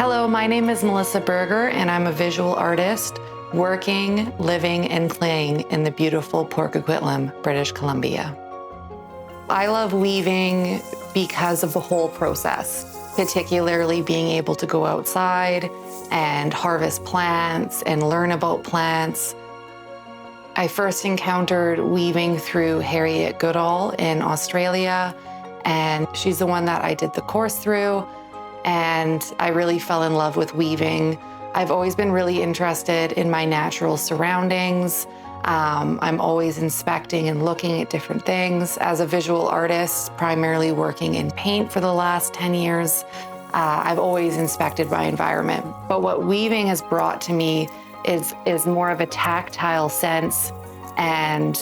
Hello, my name is Melissa Berger, and I'm a visual artist working, living, and playing in the beautiful Port Coquitlam, British Columbia. I love weaving because of the whole process, particularly being able to go outside and harvest plants and learn about plants. I first encountered weaving through Harriet Goodall in Australia, and she's the one that I did the course through, and I really fell in love with weaving. I've always been really interested in my natural surroundings. I'm always inspecting and looking at different things. As a visual artist, primarily working in paint for the last 10 years, I've always inspected my environment. But what weaving has brought to me is more of a tactile sense, and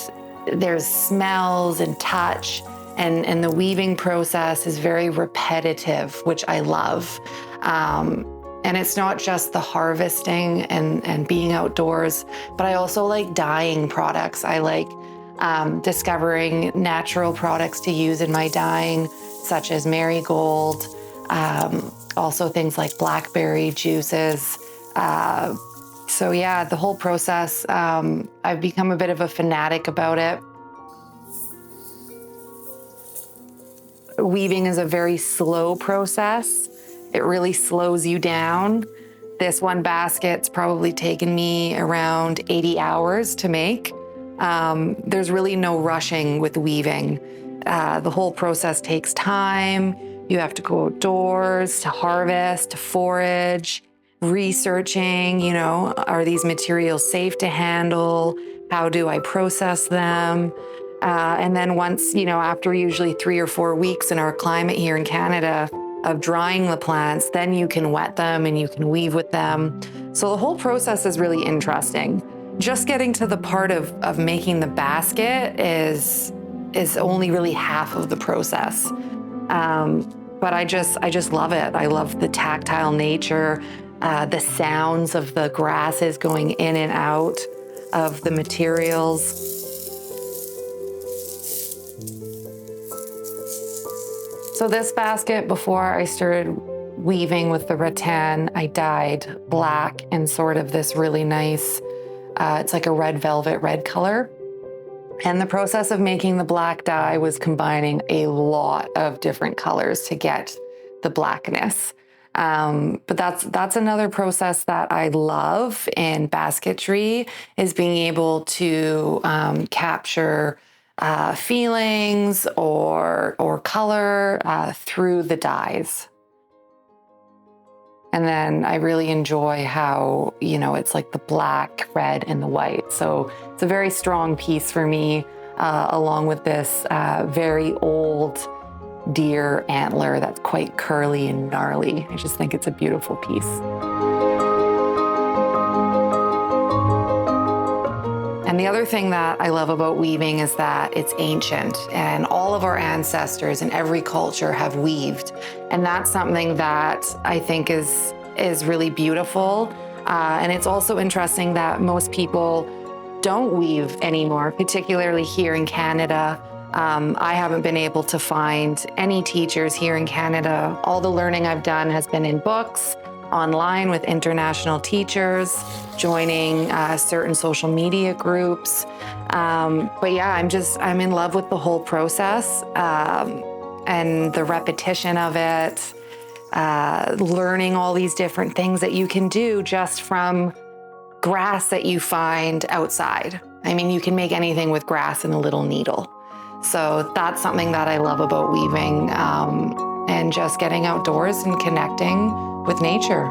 there's smells and touch, and the weaving process is very repetitive, which I love. And it's not just the harvesting and being outdoors, but I also like dyeing products. I like discovering natural products to use in my dyeing, such as marigold, also things like blackberry juices. So yeah, the whole process, I've become a bit of a fanatic about it. Weaving is a very slow process. It really slows you down. This one basket's probably taken me around 80 hours to make. There's really no rushing with weaving. The whole process takes time. You have to go outdoors to harvest, to forage, researching, are these materials safe to handle? How do I process them? And then once, after usually 3 or 4 weeks in our climate here in Canada of drying the plants, then you can wet them and you can weave with them. So the whole process is really interesting. Just getting to the part of making the basket is only really half of the process. But I just love it. I love the tactile nature, the sounds of the grasses going in and out of the materials. So this basket, before I started weaving with the rattan, I dyed black in sort of this really nice, it's like a red velvet red color. And the process of making the black dye was combining a lot of different colors to get the blackness. But that's another process that I love in basketry, is being able to capture feelings or color through the dyes. And then I really enjoy how, it's like the black, red, and the white. So it's a very strong piece for me, along with this very old deer antler that's quite curly and gnarly. I just think it's a beautiful piece. And the other thing that I love about weaving is that it's ancient, and all of our ancestors in every culture have weaved. And that's something that I think is really beautiful. And it's also interesting that most people don't weave anymore, particularly here in Canada. I haven't been able to find any teachers here in Canada. All the learning I've done has been in books, online with international teachers, joining certain social media groups. But yeah, I'm in love with the whole process and the repetition of it, learning all these different things that you can do just from grass that you find outside. I mean, you can make anything with grass and a little needle. So that's something that I love about weaving, and just getting outdoors and connecting with nature.